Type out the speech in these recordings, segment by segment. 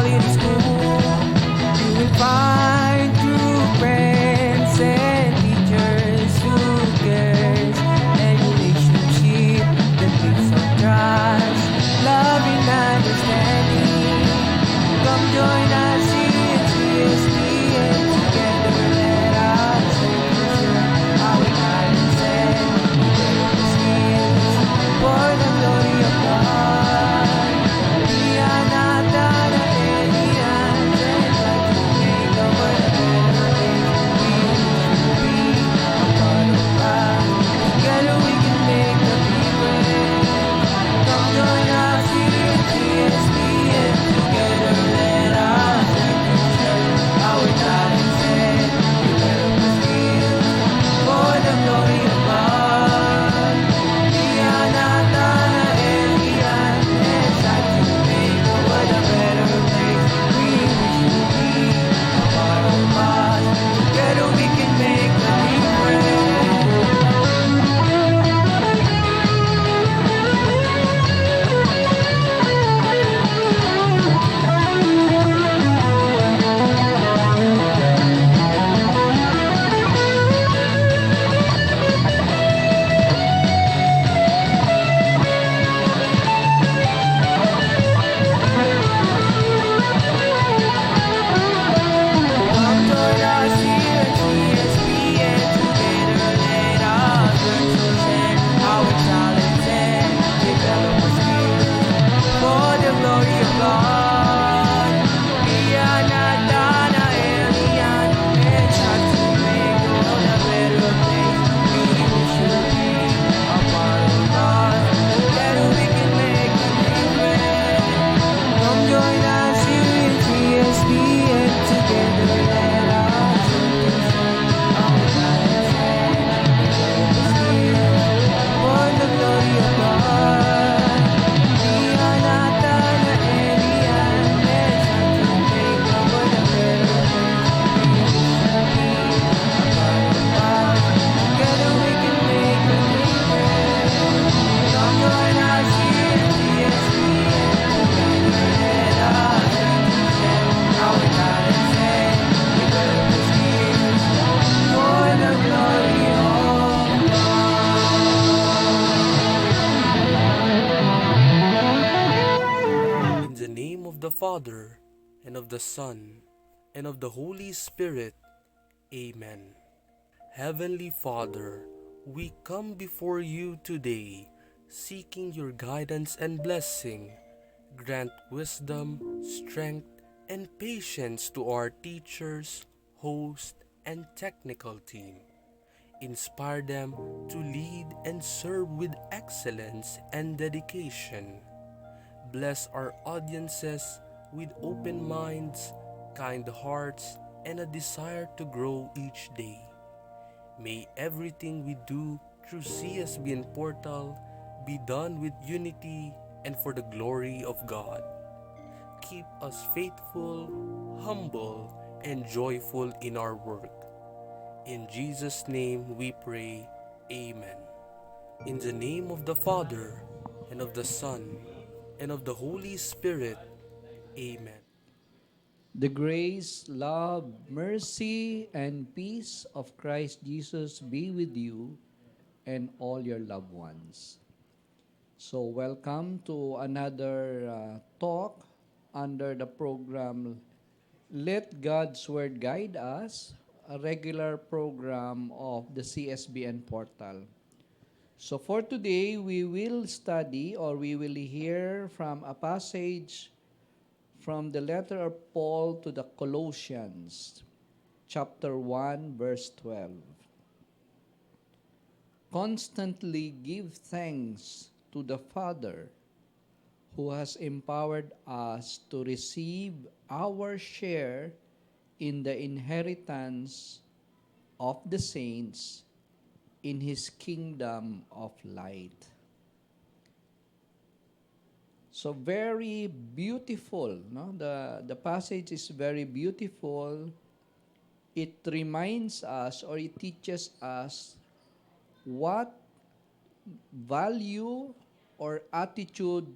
all in school. You will find true friends and teachers who cares, and relationship that gives on trust, love and understanding. Come join us in CSB, and together let us share our talents and develop skills for the glory of God. Iyanata na aliens and try to make the world a better place. We should be a part of us. Together we can make a difference. Come join us here in CSB, and together let us share our talents and develop skills for the glory of God. Iyanata na aliens and try to make the world a better place. We wish you be a part of us. Together we can make a difference. Come join us here at CSB, and together let us learn to share our talents and develop skills for the glory of God. Iyanata na alien and try to make the world a better place. We wish you be a part of us. Together we can make a difference. Come join us here in CSB, and together let us share our talents and develop skills for the glory of God. Iyanata na alien and try to make the world a better place. We wish you be a part of us. Together we can make a difference. Come join us here in CSB, and together let us share our talents and develop skills for the glory of God. In the name of the Father, and of the Son, and of the Holy Spirit. Amen. Heavenly Father, we come before you today, seeking your guidance and blessing. Grant wisdom, strength, and patience to our teachers, host, and technical team. Inspire them to lead and serve with excellence and dedication. Bless our audiences with open minds, kind hearts, and a desire to grow each day. May everything we do through CSB and Portal be done with unity and for the glory of God. Keep us faithful, humble, and joyful in our work. In Jesus' name we pray. Amen. In the name of the Father, and of the Son, and of the Holy Spirit. Amen. The grace, love, mercy, and peace of Christ Jesus be with you and all your loved ones. So, welcome to another talk under the program Let God's Word Guide Us, a regular program of the CSBN portal. So, for today, we will study or we will hear from a passage from the letter of Paul to the Colossians, chapter 1, verse 12. Constantly give thanks to the Father who has empowered us to receive our share in the inheritance of the saints in His kingdom of light. So very beautiful, no? The passage is very beautiful. It reminds us or it teaches us what value or attitude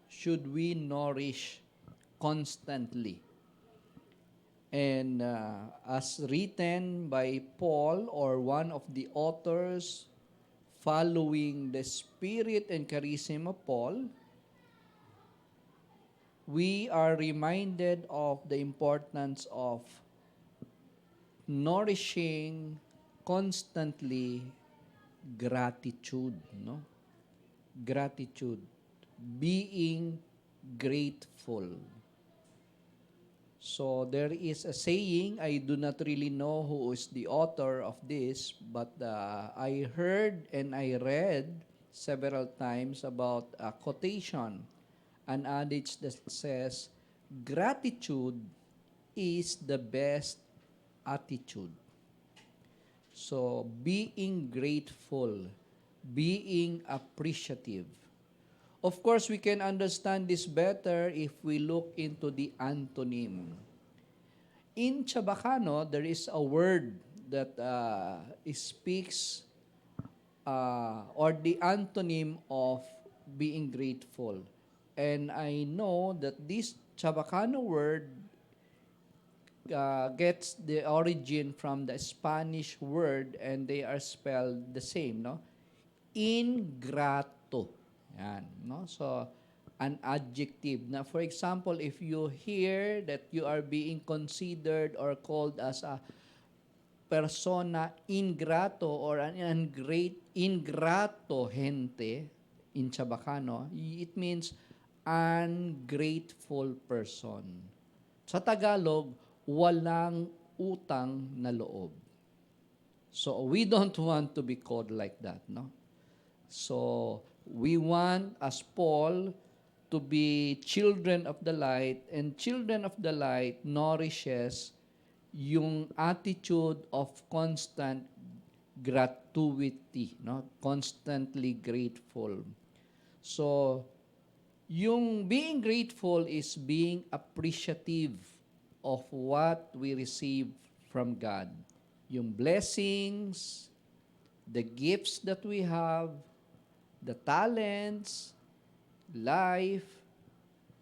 should we nourish constantly. And as written by Paul or one of the authors following the spirit and charism of Paul, we are reminded of the importance of nourishing constantly gratitude, no? Gratitude, being grateful. So there is a saying, I do not really know who is the author of this, but I heard and I read several times about a quotation, an adage that says, gratitude is the best attitude. So being grateful, being appreciative. Of course, we can understand this better if we look into the antonym. In Chabacano, there is a word that speaks or the antonym of being grateful. And I know that this Chabacano word gets the origin from the Spanish word and they are spelled the same, no? Ingrato. Yan, no? So, an adjective. Now, for example, if you hear that you are being considered or called as a persona ingrato or an ingrato gente in Chabacano, it means ungrateful person. Sa Tagalog, walang utang na loob. So we don't want to be called like that, no? So we want, as Paul, to be children of the light, and children of the light nourishes yung attitude of constant gratuity, no? Constantly grateful. So yung being grateful is being appreciative of what we receive from God. Yung blessings, the gifts that we have, the talents, life,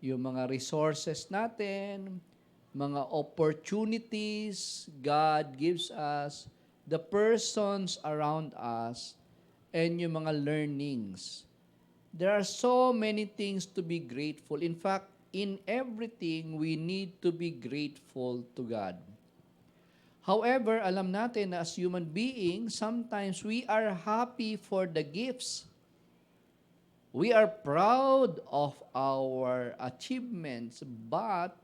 yung mga resources natin, mga opportunities God gives us, the persons around us, and yung mga learnings. There are so many things to be grateful. In fact, in everything, we need to be grateful to God. However, alam natin na as human beings, sometimes we are happy for the gifts. We are proud of our achievements, but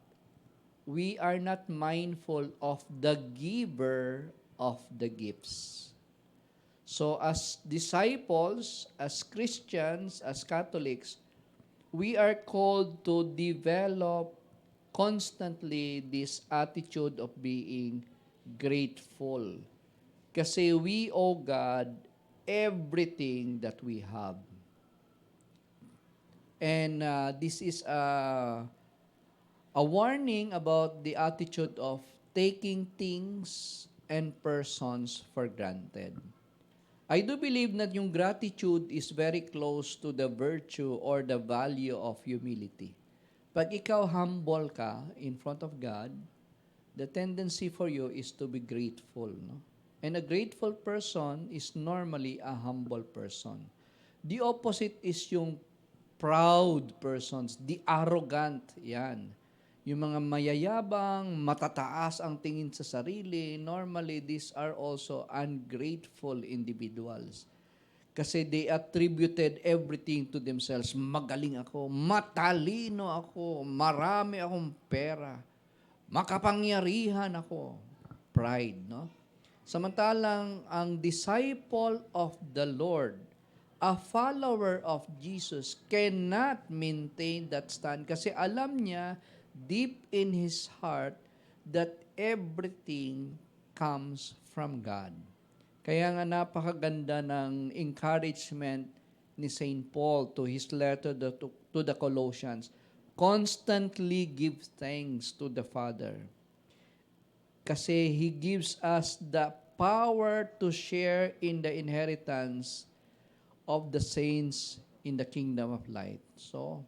we are not mindful of the giver of the gifts. So as disciples, as Christians, as Catholics, we are called to develop constantly this attitude of being grateful. Kasi we owe God everything that we have. And this is a warning about the attitude of taking things and persons for granted. I do believe that yung gratitude is very close to the virtue or the value of humility. Pag ikaw humble ka in front of God, the tendency for you is to be grateful. No? And a grateful person is normally a humble person. The opposite is yung proud persons, the arrogant, yan. Yung mga mayayabang, matataas ang tingin sa sarili, normally these are also ungrateful individuals. Kasi they attributed everything to themselves. Magaling ako, matalino ako, marami akong pera, makapangyarihan ako. Pride, no? Samantalang ang disciple of the Lord, a follower of Jesus, cannot maintain that stand kasi alam niya deep in his heart that everything comes from God. Kaya nga napakaganda ng encouragement ni St. Paul to his letter to the Colossians. Constantly give thanks to the Father. Kasi He gives us the power to share in the inheritance of the saints in the kingdom of light. So,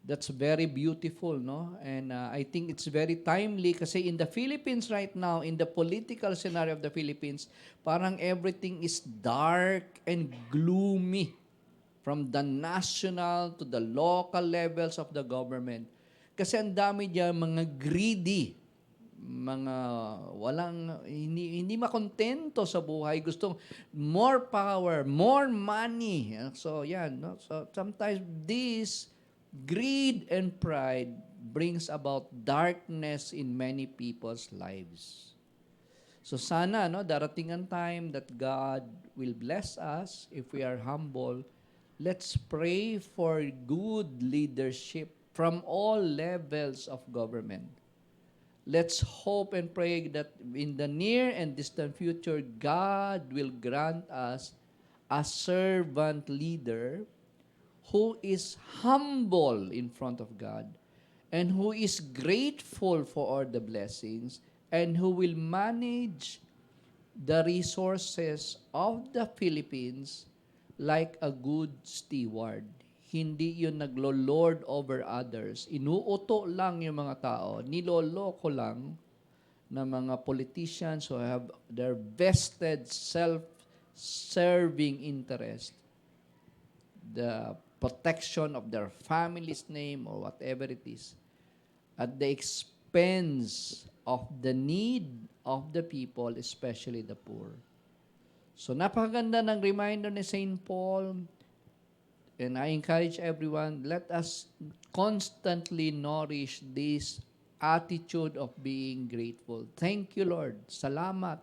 That's very beautiful, no? And I think it's very timely kasi in the Philippines right now, in the political scenario of the Philippines, parang everything is dark and gloomy from the national to the local levels of the government. Kasi ang dami diyan mga greedy, mga hindi makontento sa buhay, gustong more power, more money. So yan, no? So sometimes this greed and pride brings about darkness in many people's lives. So sana, no, darating ang time that God will bless us if we are humble. Let's pray for good leadership from all levels of government. Let's hope and pray that in the near and distant future, God will grant us a servant leader who is humble in front of God and who is grateful for all the blessings and who will manage the resources of the Philippines like a good steward. Hindi yun naglo-lord over others. Inuuto lang yung mga tao. Niloloko lang ng mga politicians who have their vested self-serving interest. The protection of their family's name or whatever it is at the expense of the need of the people, especially the poor. So napakaganda ng reminder ni St. Paul, and I encourage everyone, let us constantly nourish this attitude of being grateful. Thank you, Lord. Salamat.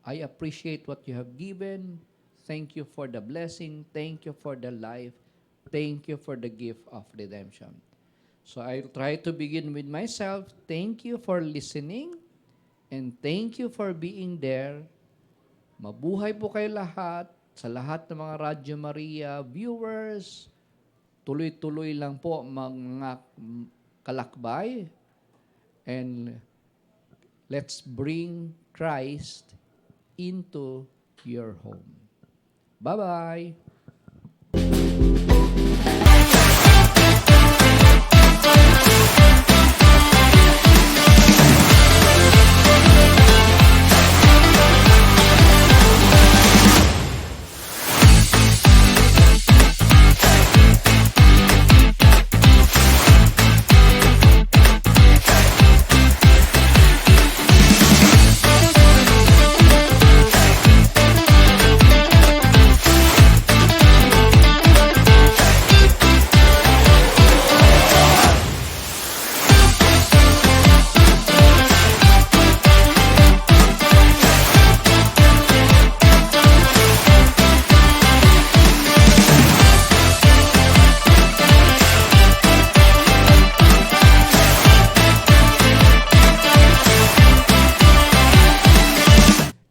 I appreciate what you have given. Thank you for the blessing. Thank you for the life. Thank you for the gift of redemption. So I'll try to begin with myself. Thank you for listening and thank you for being there. Mabuhay po kayo lahat, sa lahat ng mga Radyo Maria viewers. Tuloy-tuloy lang po mga kalakbay. And let's bring Christ into your home. Bye-bye.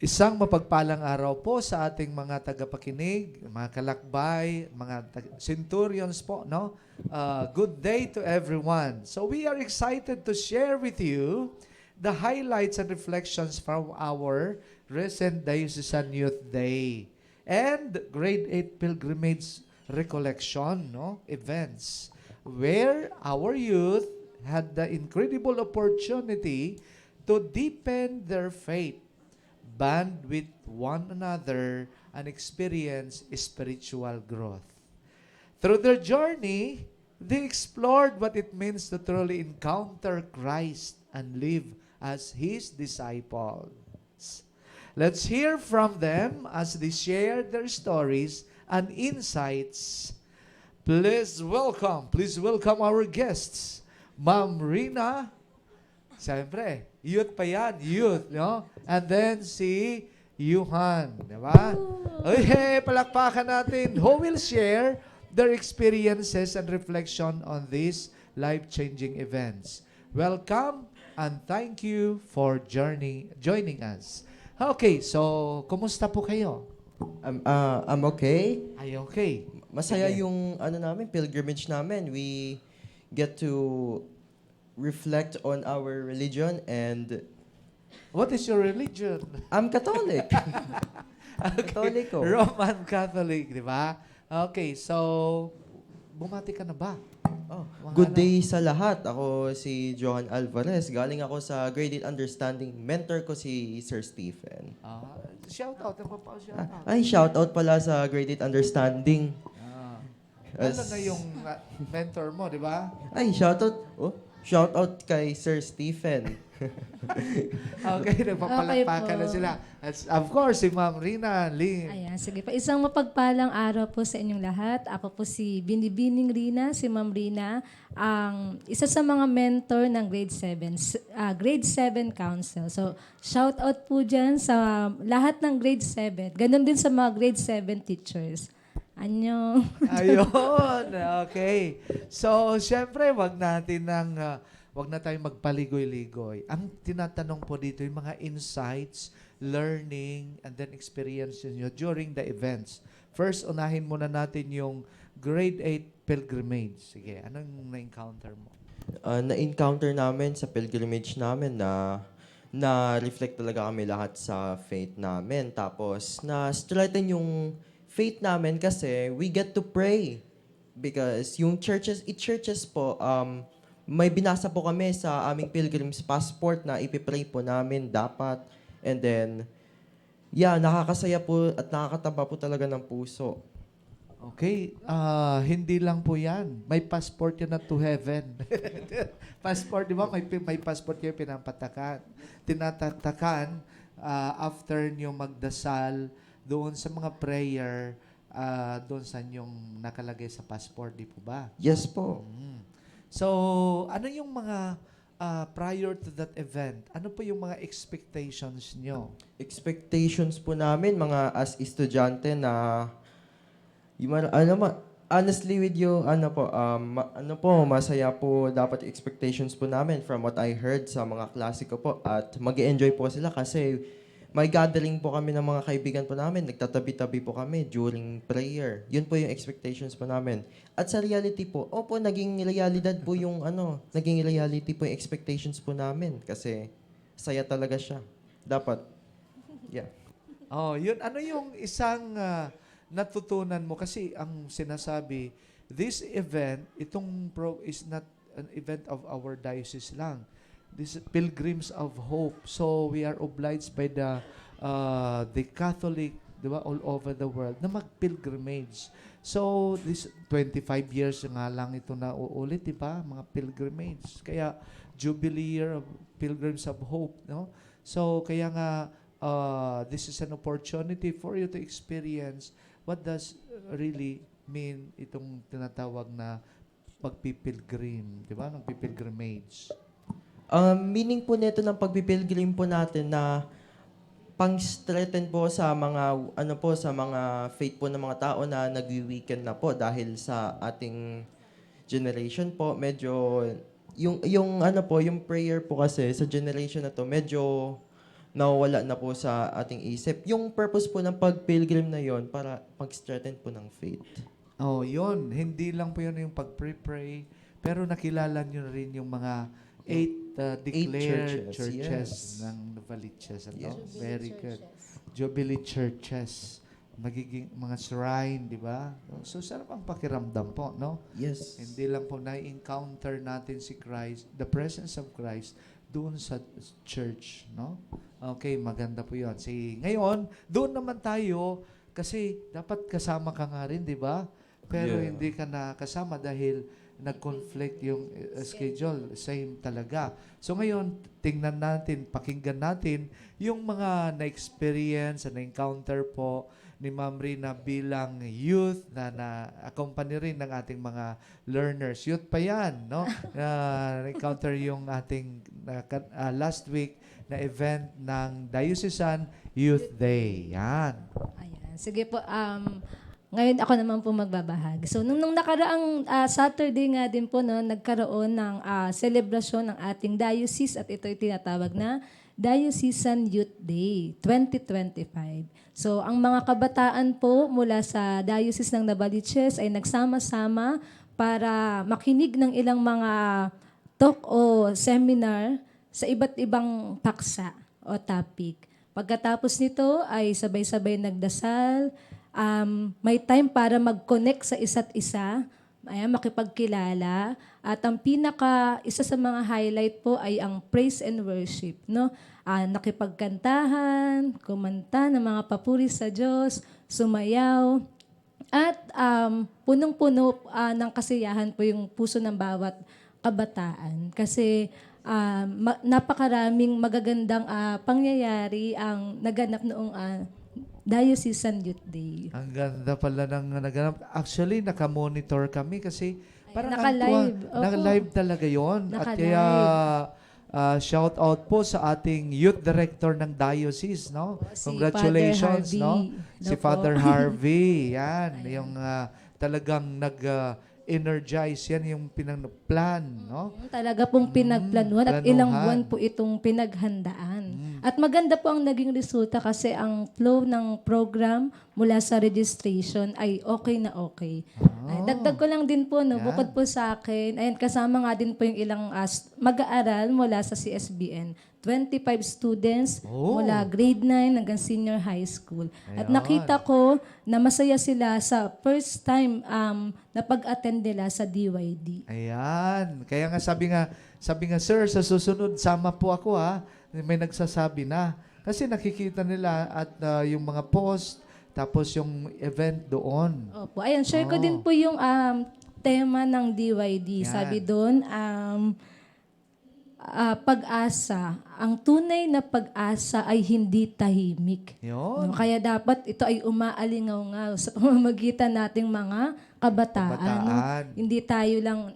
Isang mapagpalang araw po sa ating mga tagapakinig, mga kalakbay, mga centurions po, no? Good day to everyone. So we are excited to share with you the highlights and reflections from our recent Diocesan Youth Day and Grade 8 Pilgrimage Recollection, no? Events where our youth had the incredible opportunity to deepen their faith, bond with one another, and experience spiritual growth. Through their journey, they explored what it means to truly encounter Christ and live as His disciples. Let's hear from them as they share their stories and insights. Please welcome our guests. Ma'am Rina, siyempre, youth pa yan, youth, no? And then si Yuhan, di ba? Hey, palakpakan natin. Who will share their experiences and reflection on these life-changing events. Welcome and thank you for joining us. Okay, so, kumusta po kayo? I'm okay. Ay, okay. Masaya Okay. yung pilgrimage namin. We get to reflect on our religion and What is your religion? I'm Catholic. Okay. Katoliko. Roman Catholic, di ba? Okay, so, bumati ka na ba? Oh, Mga good ano? day sa lahat. Ako si Johan Alvarez. Galing ako sa Grade 8 Understanding. Mentor ko si Sir Stephen. Shout out, ano pa shout out? Ay, shout out pala sa Grade 8 Understanding. Lalo na yung mentor mo, di ba? Ay, shout out. Oh, shout out kay Sir Stephen. Okay, nagpapalakpakan na po. sila. Of course, si Ma'am Rina Lee. Ayan, sige po. Isang mapagpalang araw po sa inyong lahat. Ako po si Binibining Rina, si Ma'am Rina, ang isa sa mga mentor ng Grade 7 Council. So, shout out po dyan sa lahat ng Grade 7. Ganon din sa mga Grade 7 teachers. Anyong. Ayun, okay. So, syempre, wag na tayong magpaligoy-ligoy. Ang tinatanong po dito yung mga insights, learning, and then experiences nyo during the events. First, unahin muna natin yung grade 8 pilgrimage. Sige, anong na-encounter mo? Na-encounter namin sa pilgrimage namin na reflect talaga kami lahat sa faith namin. Tapos, na-strengthen yung faith namin kasi we get to pray. Because yung churches po, may binasa po kami sa aming pilgrim's passport na ipipray po namin dapat. And then, nakakasaya po at nakakataba po talaga ng puso. Okay, hindi lang po yan. May passport yan na to heaven. Passport, di ba? May passport kayo pinapatakan. Tinatatakan after nyo magdasal doon sa mga prayer, doon sa yung nakalagay sa passport, di po ba? Yes po. So, ano yung mga prior to that event? Ano po yung mga expectations nyo? Expectations po namin mga as estudyante na honestly with you, masaya po dapat expectations po namin from what I heard sa mga klase ko po at mag-enjoy po sila kasi may gathering po kami ng mga kaibigan po namin, nagtatabi-tabi po kami during prayer. Yun po yung expectations po namin. At sa reality po, naging realidad po naging reality po yung expectations po namin kasi saya talaga siya. Dapat, yeah. Oh, yun. Ano yung isang natutunan mo? Kasi ang sinasabi, this event, is not an event of our diocese lang. This Pilgrims of Hope. So we are obliged by the Catholic, di ba, all over the world na mag-pilgrimage. So this 25 years nga lang ito na uulit, di ba? Mga pilgrimage. Kaya Jubilee Year of Pilgrims of Hope, no? So kaya nga this is an opportunity for you to experience what does really mean itong tinatawag na pagpipilgrim, di ba? Nagpipilgrimage. Meaning po nito ng pagpipilgrim po natin na pang-strengthen po sa mga faith po ng mga tao na nagwi-weekend na po dahil sa ating generation po medyo yung prayer po kasi sa generation na to medyo nawawala na po sa ating isip. Yung purpose po ng pagpilgrim na yon para pag-strengthen po ng faith. Oh, yun. Hindi lang po yun yung pag-pray, pero nakilala nyo rin yung mga 8 declared churches yes. ng Novaliches. Yes. Very good. Jubilee churches. Magiging mga shrine, di ba? So, sarap ang pakiramdam po, no? Yes. Hindi lang po na-encounter natin si Christ, the presence of Christ, doon sa church, no? Okay, maganda po yun. Ngayon, doon naman tayo, kasi dapat kasama ka nga rin, di ba? Pero Yeah. hindi ka na kasama dahil nag-conflict yung schedule. Same talaga. So ngayon, tingnan natin, pakinggan natin yung mga na-experience, na-encounter po ni Ma'am Rina bilang youth na na-accompany rin ng ating mga learners. Youth pa yan, no? Na-encounter yung ating last week na event ng Diocesan Youth Day. Yan. Ayan. Sige po, ngayon ako naman po magbabahagi. So, nung nakaraang Saturday nga din po, no, nagkaroon ng selebrasyon ng ating diocese at ito'y tinatawag na Diocesan Youth Day 2025. So, ang mga kabataan po mula sa Diocese ng Novaliches ay nagsama-sama para makinig ng ilang mga talk o seminar sa iba't ibang paksa o topic. Pagkatapos nito ay sabay-sabay nagdasal, may time para mag-connect sa isa't isa, makipagkilala. At ang isa sa mga highlight po ay ang praise and worship, no? Nakipagkantahan, kumanta ng mga papuri sa Diyos, sumayaw, at punong-puno ng kasiyahan po yung puso ng bawat kabataan. Kasi napakaraming magagandang pangyayari ang naganap noong Diocesan Youth Day. Ang ganda pala ng naganap. Actually, nakamonitor kami kasi parang naka-live. Opo. Naka-live talaga yon. At Naka-live. kaya shout out po sa ating youth director ng diocese, no? Si Congratulations, Father no? Harvey. Si Opo. Father Harvey, yan, yung talagang nag-energize yan yung pinag-plan, no? Talaga pong pinagplanuhan at planuhan. ilang buwan po itong pinaghandaan. At maganda po ang naging resulta kasi ang flow ng program mula sa registration ay okay na okay. Ay, dagdag ko lang din po, no, Yan. bukod po sa akin, ayun, kasama nga din po yung ilang mag-aaral mula sa CSBN. 25 students mula grade 9 hanggang senior high school. At Ayan. nakita ko na masaya sila sa first time na pag-attend nila sa DYD. Ayan. Kaya nga sabi nga, sir, sa susunod, sama po ako ha. May nagsasabi na. Kasi nakikita nila at yung mga post, tapos yung event doon. Opo. Ayan, share ko din po yung tema ng DYD. Yan. Sabi doon, pag-asa. Ang tunay na pag-asa ay hindi tahimik. Yun. No, kaya dapat ito ay umaalingaw-ngaw sa pamamagitan nating mga kabataan. No? Hindi tayo lang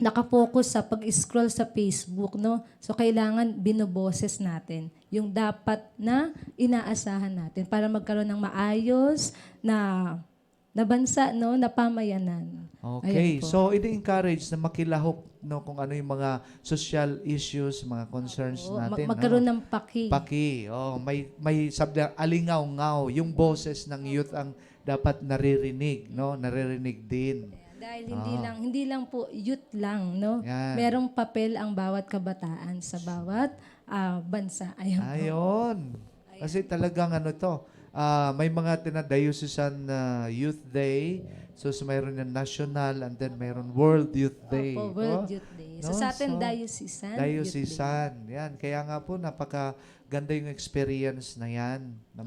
nakafocus sa pag-scroll sa Facebook, no? So, kailangan binoboses natin yung dapat na inaasahan natin para magkaroon ng maayos na bansa, no? Na pamayanan. Okay. Ayan po. So, ini-encourage na makilahok no, kung ano yung mga social issues, mga concerns Oo, natin. magkaroon no? ng paki. May sabi alingaw-ngaw. Yung boses ng youth ang dapat naririnig, no? Naririnig din. Dahil hindi lang po youth lang, no? Yan. Merong papel ang bawat kabataan sa bawat bansa. Ayan po. Ayun. Kasi talagang may mga diocesan Youth Day. So mayroon yung national and then mayroon World Youth Day. Opo, World Youth Day. So, No? sa atin, So, diocesan. Youth Day. Diocesan. Yan. Kaya nga po, napakaganda yung experience na yan na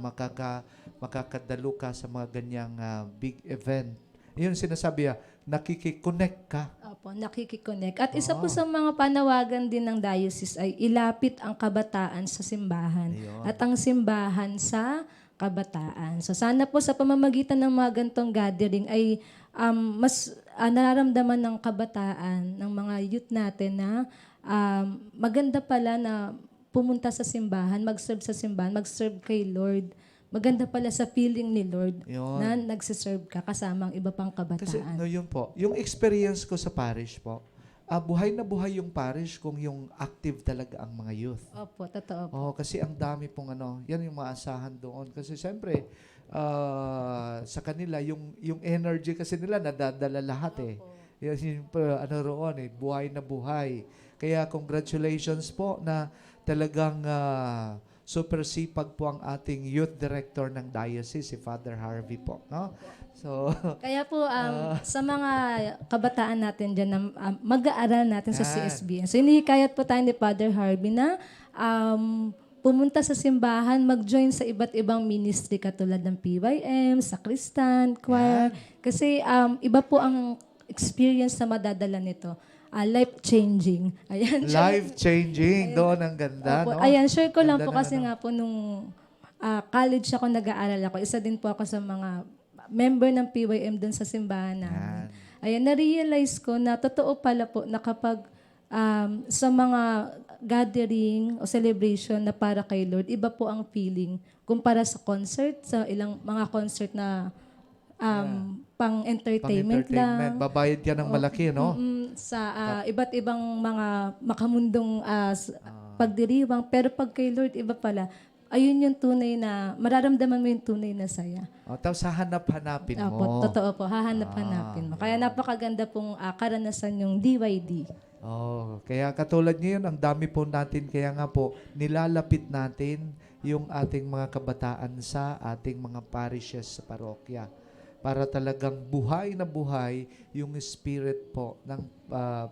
makakadalo ka sa mga ganyang big event. Yun sinasabi nakikiconnect ka. Opo, nakikiconnect. At isa po sa mga panawagan din ng diocese ay ilapit ang kabataan sa simbahan. Ayun. At ang simbahan sa kabataan. So sana po sa pamamagitan ng mga gantong gathering ay mas nararamdaman ng kabataan, ng mga youth natin na maganda pala na pumunta sa simbahan, mag-serve sa simbahan, mag-serve kay Lord. Maganda pala sa feeling ni Lord Yun. na nagsiserve ka kasama ang iba pang kabataan. Kasi yun po, yung experience ko sa parish po, buhay na buhay yung parish kung yung active talaga ang mga youth. Opo, totoo po. Kasi ang dami pong yan yung maasahan doon. Kasi siyempre, sa kanila, yung energy kasi nila nadadala lahat eh. Yan yung roon buhay na buhay. Kaya congratulations po na talagang super sipag po ang ating youth director ng diocese, si Father Harvey po. No? So, Kaya po, sa mga kabataan natin dyan na mag-aaral natin sa Yan. CSBN. So, inihikayat po tayo ni Father Harvey na pumunta sa simbahan, mag-join sa iba't ibang ministry katulad ng PYM, Sakristan, choir. Kasi iba po ang experience na madadala nito. Life-changing. Ayan. life-changing. Doon ang ganda, Opo, no? ayan, share ko lang Ganda po ng kasi nga po nung college ako nag-aaral ako. Isa din po ako sa mga member ng PYM dun sa simbahan namin. Ayan, na-realize ko na totoo pala po na kapag sa mga gathering o celebration na para kay Lord, iba po ang feeling kumpara sa concert, sa ilang mga concert na pang-entertainment lang. Babayad ka ng malaki, no? Sa iba't ibang mga makamundong pagdiriwang. Pero pag kay Lord, iba pala. Ayun yung tunay na, mararamdaman mo yung tunay na saya. Tapos hahanap-hanapin mo. Opo, totoo po, hahanap-hanapin mo. Kaya napakaganda pong karanasan yung DYD. Kaya katulad ngayon, ang dami po natin, kaya nga po, nilalapit natin yung ating mga kabataan sa ating mga parishes sa parokya. para talagang buhay na buhay yung spirit po ng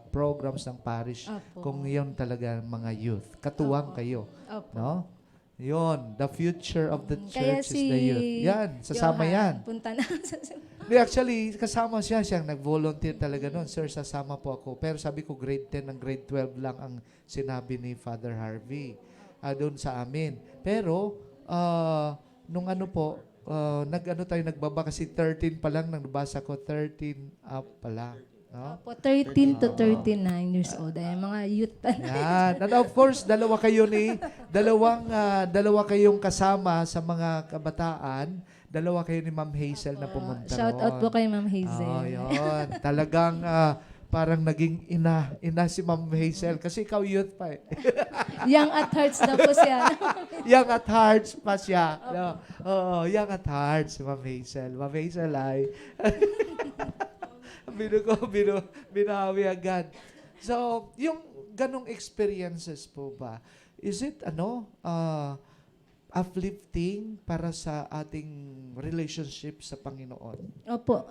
programs ng parish Opo. kung yun talaga mga youth. Katuwang Opo. kayo. Opo. No? Yun, the future of the Kaya church is the youth. Yan, sasama yan. Johan, punta na. Hindi, actually, kasama siyang nag-volunteer talaga noon. Sir, sasama po ako. Pero sabi ko, grade 10 ng grade 12 lang ang sinabi ni Father Harvey doon sa amin. Pero, nung ano po, nagbaba kasi 13 pa lang, nang nabasa ko, 13 up pa lang. No? Opo, 13 to 39 years old. Ay, mga youth pa na. Yan. And of course, dalawa kayong kasama sa mga kabataan. Dalawa kayo ni Ma'am Hazel na pumunta Shout out po kay Ma'am Hazel. Oh, yun. Talagang parang naging ina si Ma'am Hazel kasi ikaw youth pa eh. Young at hearts daw po siya. Young at hearts pa siya. No? Oo, young at hearts si Ma'am Hazel. Ma'am Hazel ay binawi agad. So, yung ganong experiences po ba, is it uplifting para sa ating relationship sa Panginoon? Opo,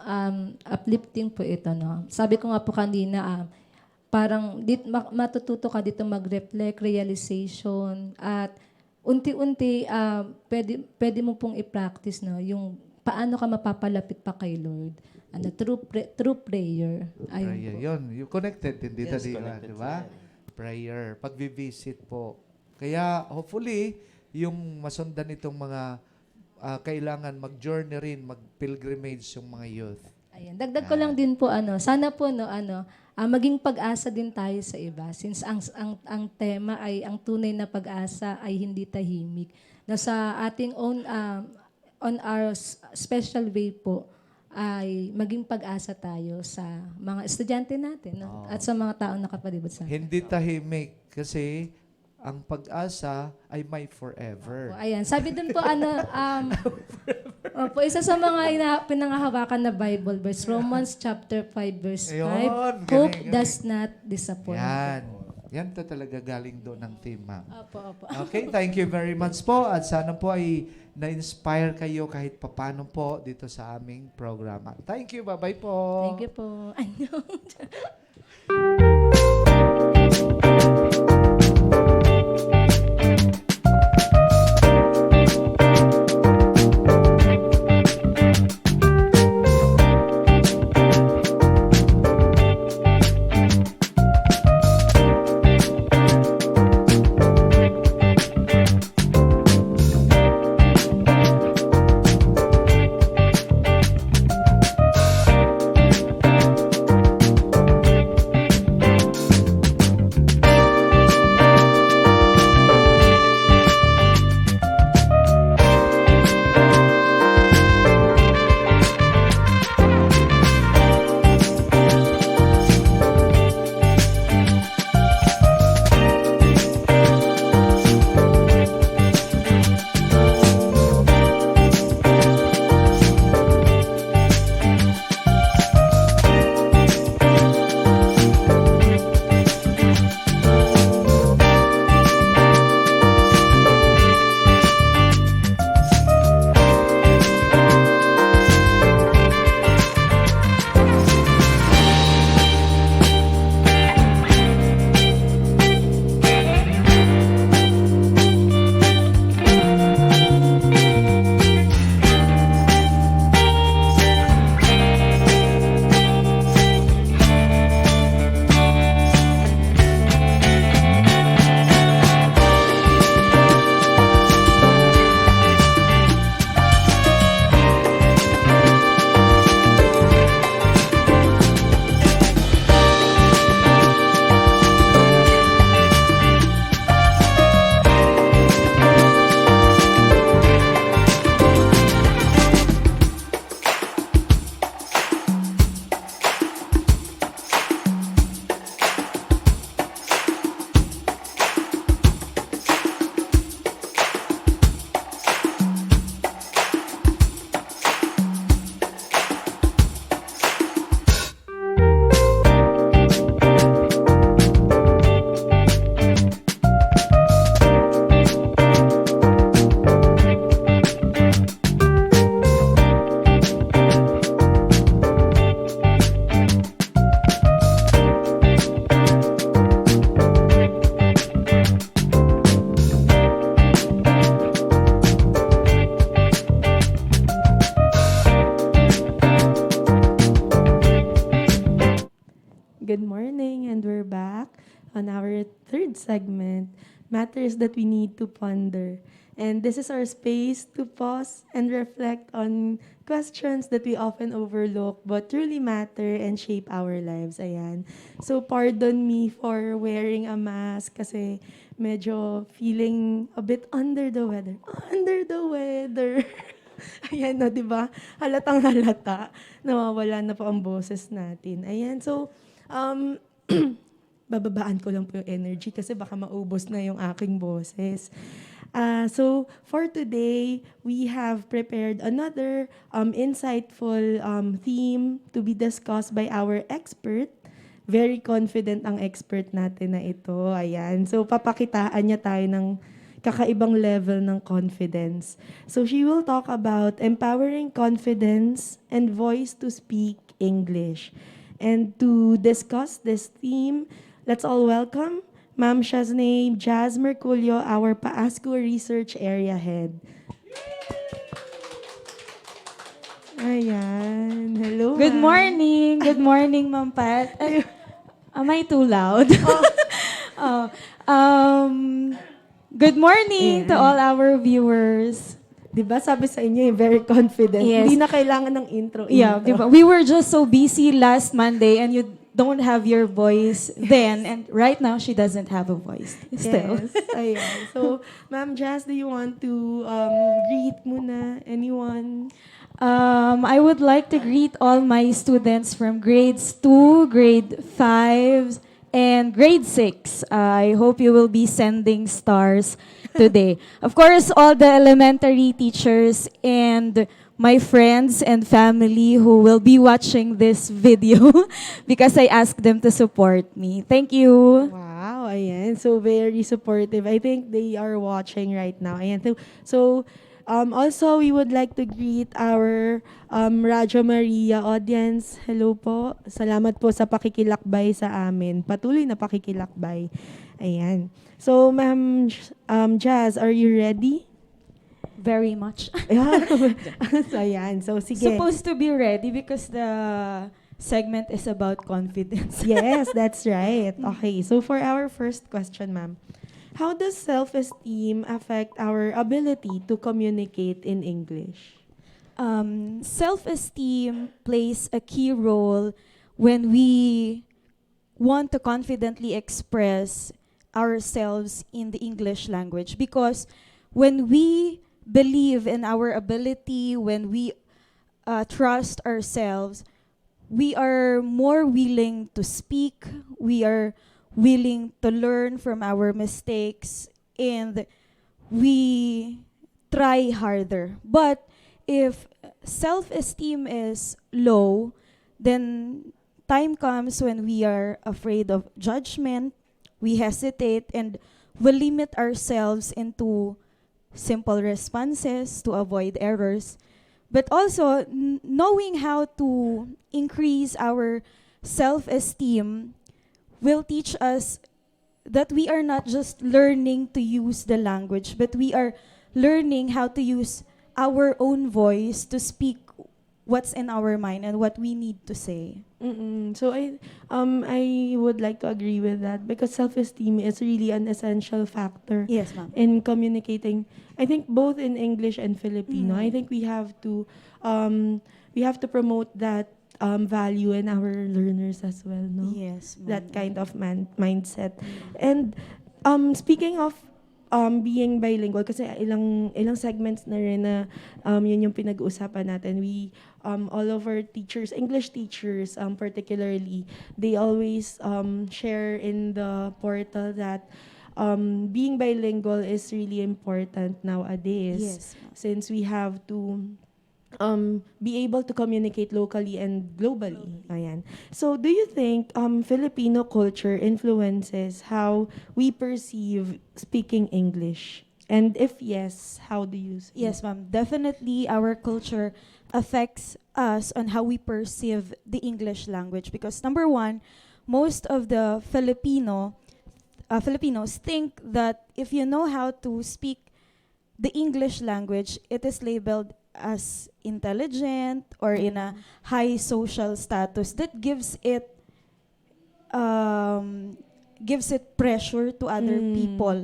uplifting po ito. No? Sabi ko nga po kanina, parang matututo ka dito mag-reflect, realization, at unti-unti, pwede mo pong i-practice yung paano ka mapapalapit pa kay Lord. Through prayer. Ayun Prayer. po. Yun, you connected din dito, Yes, connected di ba? sila. Prayer. Pag-visit po. Kaya, hopefully, yung masundan itong mga kailangan mag-journey rin, mag-pilgrimage yung mga youth. Ayan. Dagdag ko lang din po, sana po, maging pag-asa din tayo sa iba. Since ang tema ay, ang tunay na pag-asa ay hindi tahimik. Na sa ating own, on our special way po, ay maging pag-asa tayo sa mga estudyante natin at sa mga taong nakapalibot sa atin. Hindi tahimik kasi ang pag-asa ay may forever. Ayan. Sabi dun po, isa sa mga pinangahawakan na Bible verse, Romans chapter 5 verse 5, Ayun, hope galing. does not disappoint. Yan to talaga galing doon ng team, ma'am. Opo. Okay, thank you very much po at sana po ay na-inspire kayo kahit papano po dito sa aming programa. Thank you, bye-bye po. Thank you po. Annyeong. third segment, matters that we need to ponder. And this is our space to pause and reflect on questions that we often overlook but truly matter and shape our lives. Ayan. So pardon me for wearing a mask kasi medyo feeling a bit under the weather. Under the weather. Ayan no, di ba? Halatang halata. Nawawala na po ang boses natin. Ayan. So, bababaan ko lang po yung energy kasi baka maubos na yung aking boses. So, for today, we have prepared another insightful theme to be discussed by our expert. Very confident ang expert natin na ito. Ayan. So, papakitaan niya tayo ng kakaibang level ng confidence. So, she will talk about empowering confidence and voice to speak English. And to discuss this theme, let's all welcome Ma'am Shaznay Jazz Merculio, our PAASCO Research Area Head. Ayan. Hello, Good ma'am. morning. Good morning, Ma'am Pat. Am I too loud? Oh, good morning to all our viewers. Diba sabi sa inyo, very confident. Yes. Hindi na kailangan ng intro. Yeah, diba? We were just so busy last Monday and you don't have your voice then. And right now, she doesn't have a voice still. Yes. Ayan. So, Ma'am Jazz, do you want to greet muna anyone? I would like to greet all my students from grades 2, grade 5, and grade 6. I hope you will be sending stars today. Of course, all the elementary teachers and my friends and family who will be watching this video because I asked them to support me. Thank you. Wow, ayan. So, very supportive. I think they are watching right now. Ayan. So, also, we would like to greet our Radyo Maria audience. Hello po. Salamat po sa pakikilakbay sa amin. Patuloy na pakikilakbay. Ayan. So, Ma'am Jazz, are you ready? Very much. Yeah. So, ayan. So, sige. Supposed to be ready because the segment is about confidence. Yes, that's right. Okay, so for our first question, ma'am, how does self-esteem affect our ability to communicate in English? Self-esteem plays a key role when we want to confidently express ourselves in the English language because when we believe in our ability, when we trust ourselves, we are more willing to speak, we are willing to learn from our mistakes, and we try harder. But if self-esteem is low, then time comes when we are afraid of judgment, we hesitate, and we limit ourselves into simple responses to avoid errors. But also, knowing how to increase our self-esteem will teach us that we are not just learning to use the language, but we are learning how to use our own voice to speak what's in our mind and what we need to say. So I would like to agree with that because self-esteem is really an essential factor Yes, ma'am. in communicating. I think both in English and Filipino. I think we have to promote that value in our learners as well, no? Yes, ma'am. That kind of mindset. And speaking of being bilingual, kasi ilang segments na rin na yun yung pinag-uusapan natin. We, all of our teachers, English teachers particularly, they always share in the portal that being bilingual is really important nowadays. Yes, ma'am. Since we have to be able to communicate locally and globally. Ayan. So, do you think Filipino culture influences how we perceive speaking English? And if yes, how do you see? Yes, ma'am. Definitely, our culture affects us on how we perceive the English language because number one, most of the Filipinos think that if you know how to speak the English language, it is labeled as intelligent or in a high social status that gives it gives it pressure to other Mm. people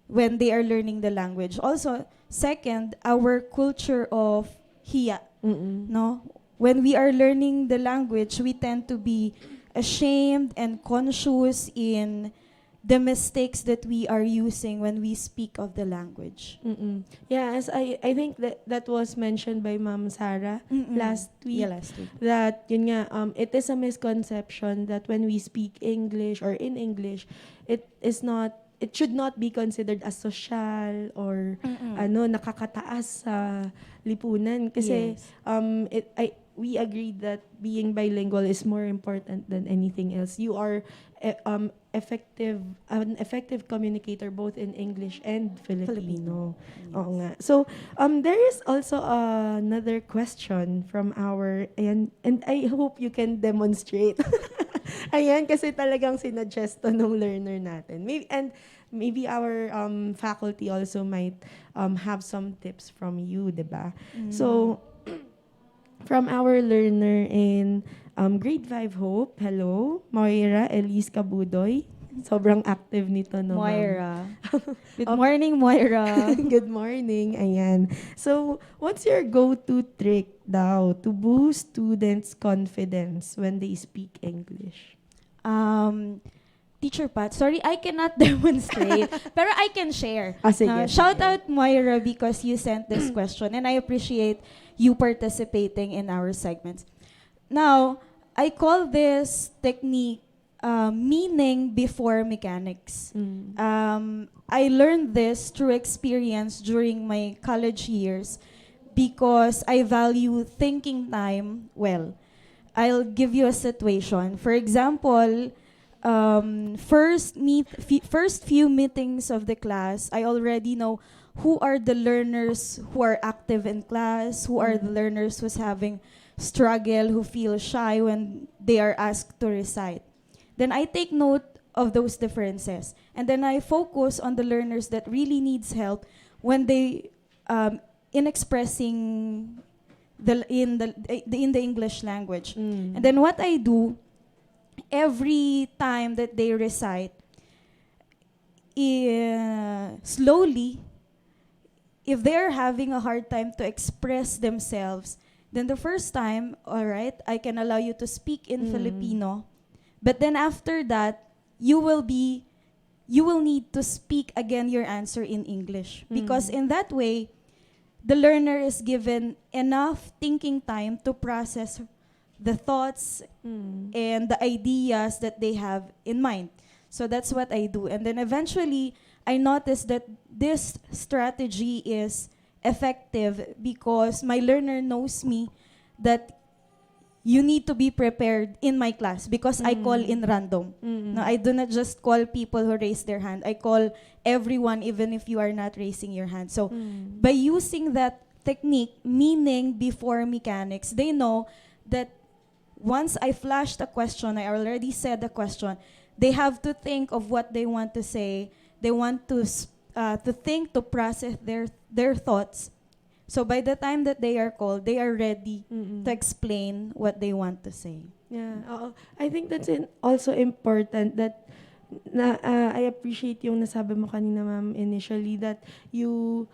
when they are learning the language. Also, second, our culture of hiya, Mm-mm. no? When we are learning the language, we tend to be ashamed and conscious in the mistakes that we are using when we speak of the language. Mm-mm. Yeah, as I think that was mentioned by Ma'am Sarah Mm-mm. last week. Yeah, last week. That yun nga, it is a misconception that when we speak English or in English, it should not be considered as social or Mm-mm. nakakataas sa lipunan kasi Yes. we agreed that being bilingual is more important than anything else. You are an effective communicator both in English and Filipino. Oo nga. So, there is also another question from and I hope you can demonstrate. Ayan, kasi talagang sinuggest to nung learner natin. Maybe our faculty also might have some tips from you, di ba? So, from our learner in grade 5 Hope, hello, Moira Elise Cabudoy. Sobrang active nito, no, ma'am? Moira. Good morning, Moira. Good morning. Ayan. So, what's your go-to trick daw to boost students' confidence when they speak English? Teacher Pat, sorry, I cannot demonstrate, pero I can share. Sige. Shout out, Moira, because you sent this question, and I appreciate you participating in our segments. Now, I call this technique meaning before mechanics. I learned this through experience during my college years because I value thinking time well. I'll give you a situation. For example, first few meetings of the class, I already know who are the learners who are active in class, who are the learners who's having struggle, who feel shy when they are asked to recite. Then I take note of those differences, and then I focus on the learners that really needs help when they in expressing in the English language. And then what I do every time that they recite, slowly, if they're having a hard time to express themselves, then the first time, all right, I can allow you to speak in Filipino. But then after that, you will need to speak again your answer in English. Because in that way, the learner is given enough thinking time to process the thoughts and the ideas that they have in mind. So that's what I do. And then eventually, I noticed that this strategy is effective because my learner knows me that you need to be prepared in my class because I call in random. No, I do not just call people who raise their hand. I call everyone even if you are not raising your hand. So by using that technique, meaning before mechanics, they know that once I flashed a question, I already said the question, they have to think of what they want to say. They want to think, to process their thoughts. So by the time that they are called, they are ready to explain what they want to say. Yeah, I think that's also important that I appreciate yung nasabi mo kanina, ma'am, initially that you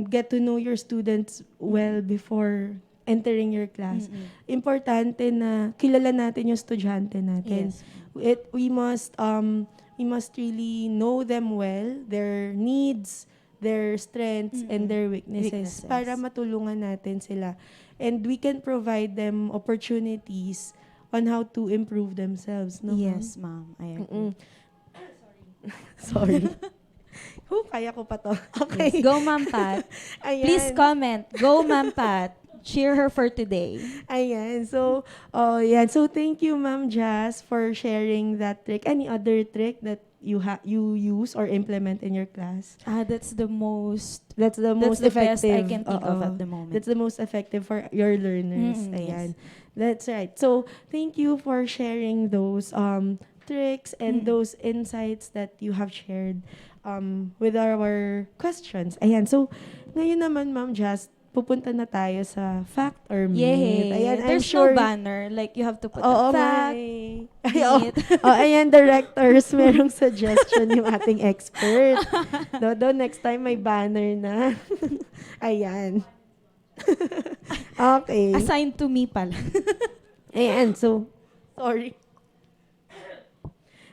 get to know your students well before entering your class. Importante na kilala natin yung estudyante natin. Yes. We must really know them well, their needs, their strengths, and their weaknesses para matulungan natin sila. And we can provide them opportunities on how to improve themselves. No, Yes, ma'am. I agree. Sorry. Kaya ko pa to. Okay. Yes. Go, Ma'am Pat. Ayan. Please comment. Go, Ma'am Pat. Cheer her for today. Ayan. So, So, thank you, Ma'am Jazz, for sharing that trick. Any other trick that you use or implement in your class? That's the most That's the most the effective. best I can think of at the moment. That's the most effective for your learners. Ayan. That's right. So, thank you for sharing those tricks and those insights that you have shared with our questions. Ayan. So, ngayon naman, Ma'am Jazz, pupunta na tayo sa fact or myth. Yay! Ayan, I'm There's sure, no banner. Like, you have to put Oo a nga fact, eh. Ay, oo. myth. Ayan, directors, merong suggestion yung ating expert. Dodo, next time may banner na. Ayan. Okay. Assigned to me pala. Ayan, so, sorry.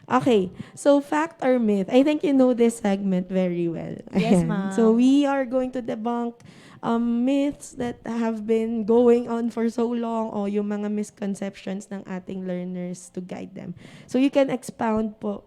Okay, so fact or myth? I think you know this segment very well. Yes, Ayan. ma'am. So we are going to debunk myths that have been going on for so long o yung mga misconceptions ng ating learners to guide them. So you can expound po,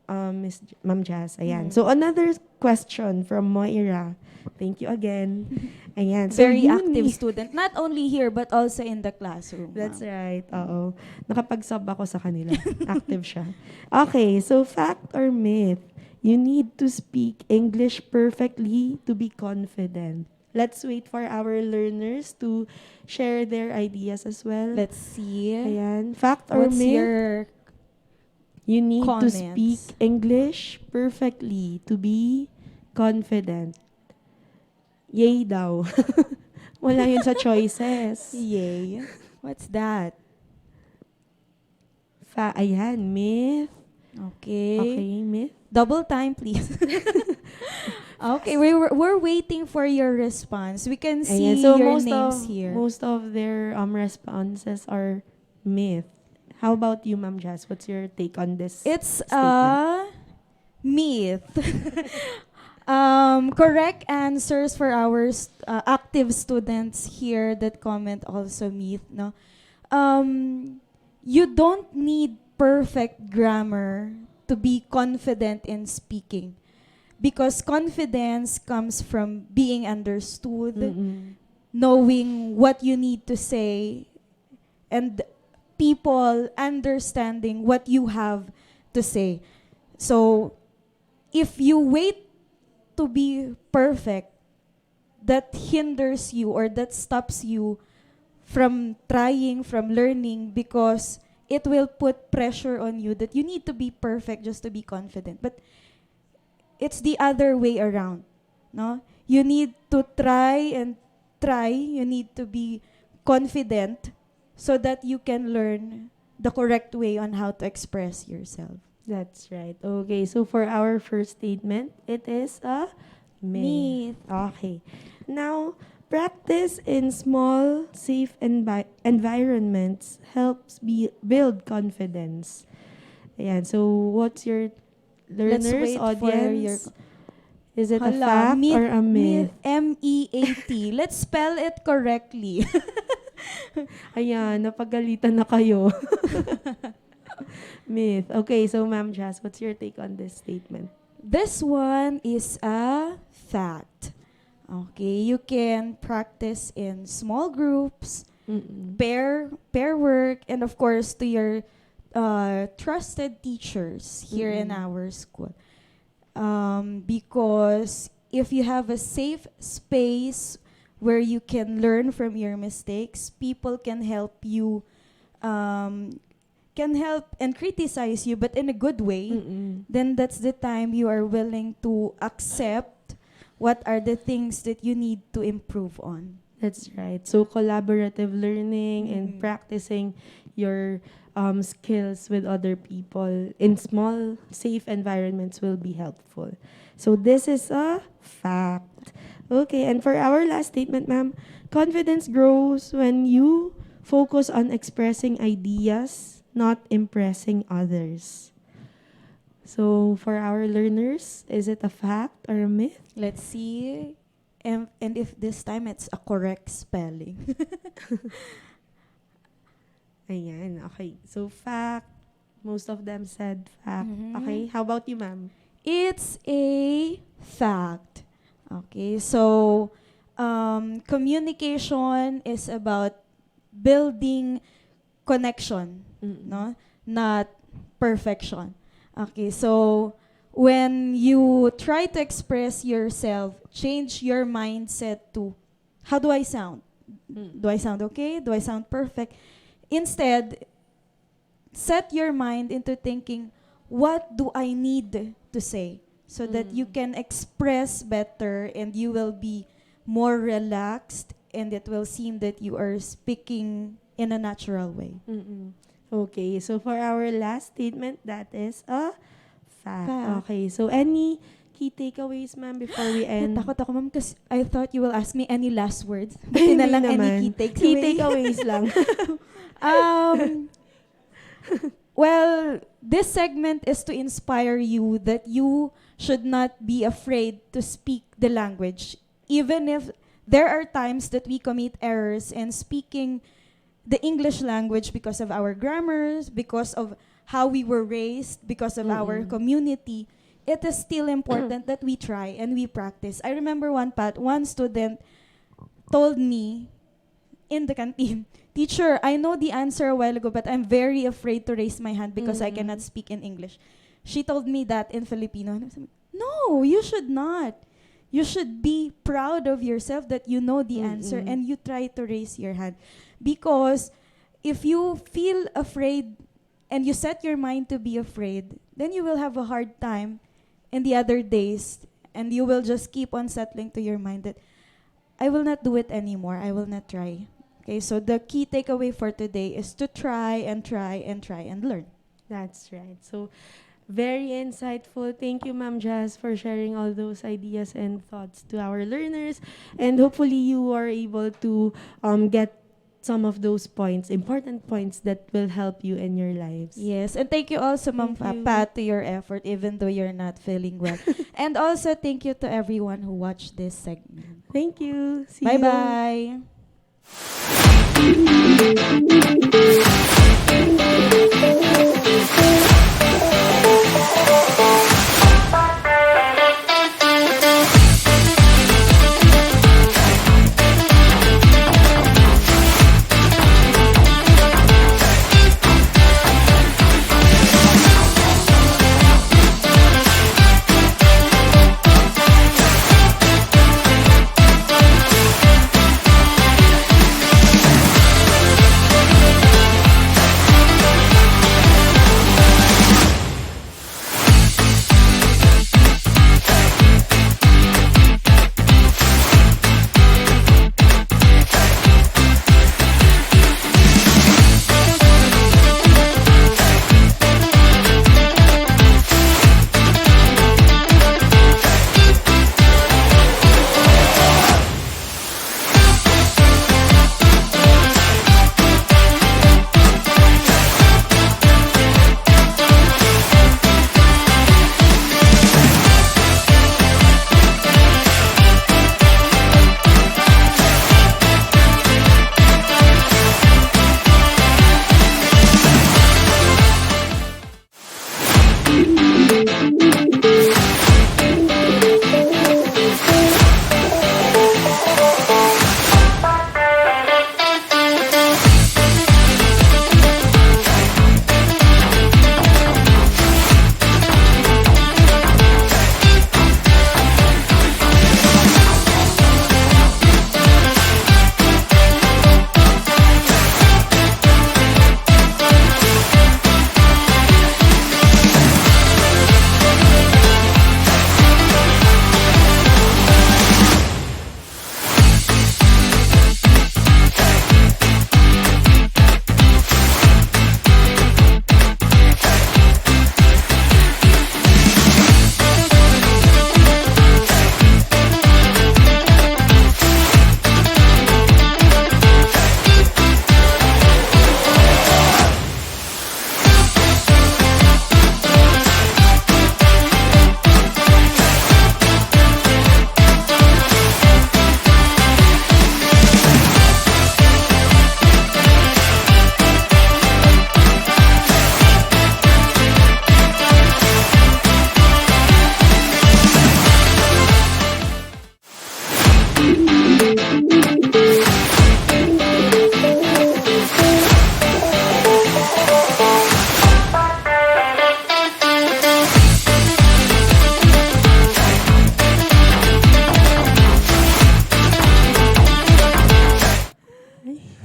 Ma'am Jazz. Ayan. So another question from Moira. Thank you again. Ayan. So Very active uni- student. Not only here, but also in the classroom. That's ma'am. right. Oo. Nakapag-sub ako sa kanila. Active siya. Okay, so fact or myth? You need to speak English perfectly to be confident. Let's wait for our learners to share their ideas as well. Let's see. Ayan. Fact or What's myth? your You need to comments? speak English perfectly to be confident. Yay daw. Wala yun sa choices. yay? What's that? Ayan, myth. Okay. Okay, myth. Double time, please. Okay, we're waiting for your response. We can see Ayan, so your names here. most of their responses are myth. How about you, Ma'am Jazz? What's your take on this? It's statement? a myth. Correct answers for our active students here that comment also myth. No, you don't need perfect grammar to be confident in speaking, because confidence comes from being understood, Mm-mm. knowing what you need to say, and people understanding what you have to say. So, if you wait to be perfect, that hinders you or that stops you from trying, from learning, because it will put pressure on you that you need to be perfect just to be confident. But it's the other way around. No? You need to try and try. You need to be confident so that you can learn the correct way on how to express yourself. That's right. Okay, so for our first statement, it is a myth. Okay. Now, practice in small, safe environments helps build confidence. Ayan, so what's your Let's learners, wait for your... audience? Is it a Hala, fact myth, or a myth? M-E-A-T. Let's spell it correctly. Ayan, napagalitan na kayo. Myth. Okay, so Ma'am Jazz, what's your take on this statement? This one is a fact. Okay, you can practice in small groups, Mm-mm. pair work, and of course to your trusted teachers here in Mm-mm. our school. Because if you have a safe space where you can learn from your mistakes, people can help you, can help and criticize you, but in a good way. Mm-mm. Then that's the time you are willing to accept what are the things that you need to improve on. That's right. So collaborative learning and Mm. practicing your skills with other people in small, safe environments will be helpful. So this is a fact. Okay, and for our last statement, ma'am, confidence grows when you focus on expressing ideas, not impressing others. So for our learners, is it a fact or a myth? Let's see. And if this time it's a correct spelling. Ayan, okay. So, fact. Most of them said fact. Mhm. Okay, how about you, ma'am? It's a fact. Okay, so communication is about building connection, no? Not perfection. Okay, so when you try to express yourself, change your mindset to, how do I sound? Do I sound okay? Do I sound perfect? Instead, set your mind into thinking, what do I need to say? So that you can express better and you will be more relaxed and it will seem that you are speaking in a natural way. Mm-mm. Okay, so for our last statement, that is a fact. Fact. Okay, so any key takeaways, ma'am, before we end? Takot ako, ma'am, kasi I thought you will ask me any last words. Hindi Buti na lang naman. any key takeaway. Key takeaways lang. Well, this segment is to inspire you that you should not be afraid to speak the language. Even if there are times that we commit errors in speaking the English language because of our grammars, because of how we were raised, because of our community, it is still important that we try and we practice. I remember one student told me in the canteen, "Teacher, I know the answer a while ago, but I'm very afraid to raise my hand because I cannot speak in English." She told me that in Filipino. And I said, "No, you should not. You should be proud of yourself that you know the answer and you try to raise your hand. Because if you feel afraid and you set your mind to be afraid, then you will have a hard time in the other days and you will just keep on settling to your mind that I will not do it anymore. I will not try." Okay, so the key takeaway for today is to try and try and try and learn. That's right. So, very insightful. Thank you, Ma'am Jazz, for sharing all those ideas and thoughts to our learners. And hopefully you are able to get some of those points, important points that will help you in your lives. Yes, and thank you also, Ma'am Thank you. Pat, to your effort, even though you're not feeling well. And also, thank you to everyone who watched this segment. Thank you. See you. Bye-bye.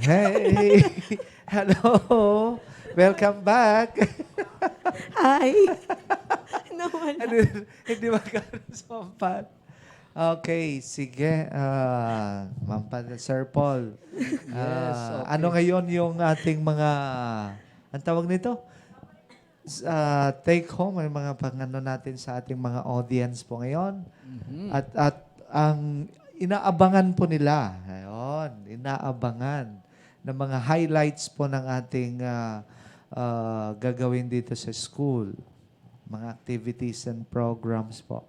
Hey! Hello! Welcome back! Hi. Nawala. Ano, hindi magkaroon sa pampat. Okay, sige. Ma'am Sir Paul. Yes, okay. Ano ngayon yung ating mga, ang tawag nito? Take home, may mga pangano natin sa ating mga audience po ngayon. At ang inaabangan po nila, ayun, inaabangan ng mga highlights po ng ating gagawin dito sa school. Mga activities and programs po.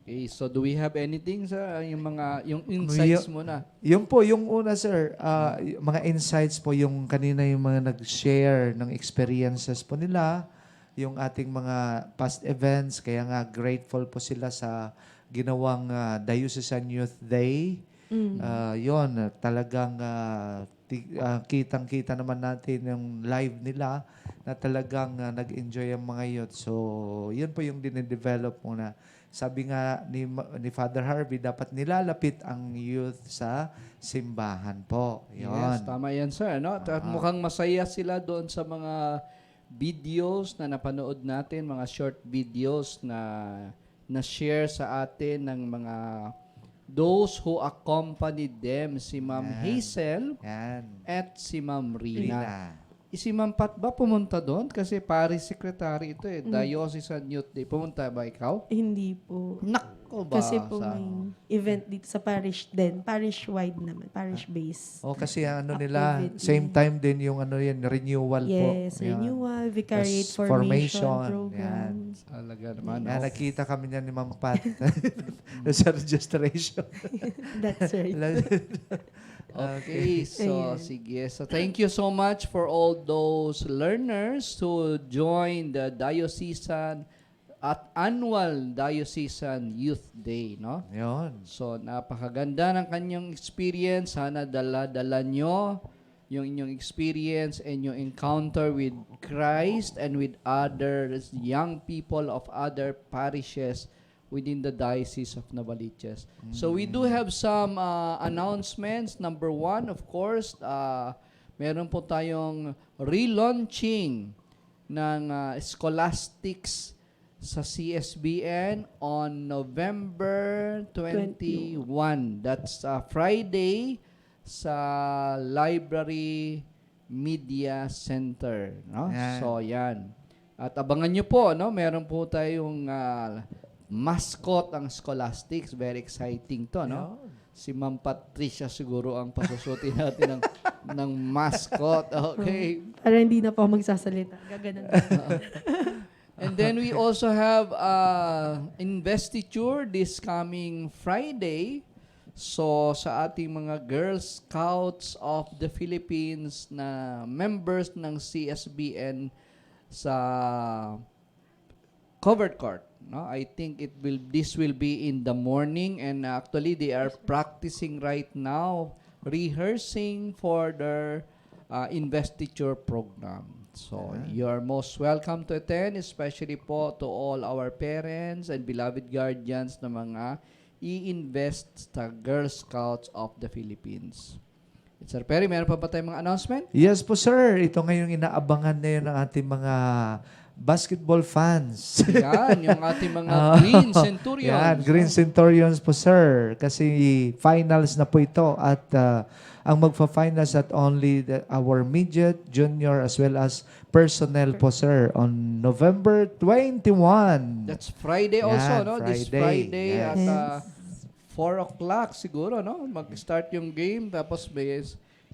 Okay, so do we have anything, sir? Yung insights muna. Yung po, yung una sir, mga insights po, yung kanina yung mga nag-share ng experiences po nila, yung ating mga past events, kaya nga grateful po sila sa ginawang Diocesan Youth Day. Yon, talagang kitang-kita naman natin yung live nila na talagang nag-enjoy ang mga youth. So, yun po yung dinidevelop muna. Sabi nga ni Father Harvey, dapat nilalapit ang youth sa simbahan po. Yun. Yes, tama yan, sir. No? At mukhang masaya sila doon sa mga videos na napanood natin, mga short videos na share sa atin ng mga those who accompanied them, si Ma'am Hazel Yan. at si Ma'am Rina. Rina. Si Ma'am Pat ba pumunta doon? Kasi Paris Secretary ito Diocesan Youth Day. Pumunta ba ikaw? Hindi po. Nako ba? Kasi po may event dito sa parish din. Parish-wide naman. Parish-based. O kasi ano nila, Activity. same time din yung ano yan, renewal po. Yes, Yan. renewal, vicariate Tas formation, formation, program. Talaga naman. Yan, no? nakita kami niyan ni Ma'am Pat sa registration. That's right. Okay, so Ayan. sige. So thank you so much for all those learners who joined the diocesan at annual Diocesan Youth Day, no? Yun. So napakaganda ng kanyang experience. Sana dala-dala nyo yung inyong experience and yung encounter with Christ and with others, young people of other parishes within the Diocese of Novaliches. So we do have some announcements. Number one, of course, meron po tayong relaunching ng scholastics sa CSBN on November 21. That's Friday sa Library Media Center. No? Yan. So, yan. At abangan nyo po, no? Meron po tayong mascot ang scholastics. Very exciting to, no? Si Ma'am Patricia siguro ang pasusutin natin ng mascot. Okay. Para hindi na po ako magsasalita. Gaganon. And then we also have investiture this coming Friday. So sa ating mga Girl Scouts of the Philippines na members ng CSBN sa covered court, no? I think this will be in the morning, and actually they are practicing right now, rehearsing for their investiture program. So you are most welcome to attend, especially po to all our parents and beloved guardians na mga i-invest sa Girl Scouts of the Philippines. Sir Perry, meron pa ba tayong mga announcement? Yes po sir, ito ngayong inaabangan na yun ng ating mga basketball fans. Yan, yung ating mga Green Centurions. Yan, Green Centurions po sir. Kasi finals na po ito at ang magfa-finals at only our midget, junior as well as personnel po sir on November 21. That's Friday also, Yan, no? This Friday. Friday Yes. at 4 o'clock siguro, no? Mag-start yung game, tapos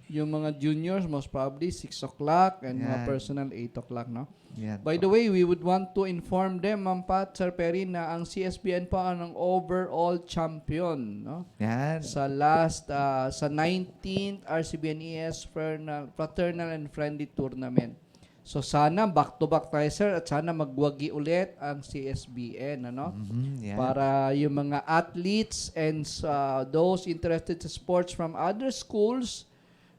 yung mga juniors most probably 6 o'clock and mga Yan. personnel 8 o'clock, no? Yan By po. the way, we would want to inform them, Ma'am Pat, Sir Perry, na ang CSBN pa ang overall champion, no? Yan. Sa sa 19th RCBNES Fraternal and Friendly Tournament. So sana back-to-back tayo, sir, at sana magwagi ulit ang CSBN, ano? Yan. Para yung mga athletes and those interested sa sports from other schools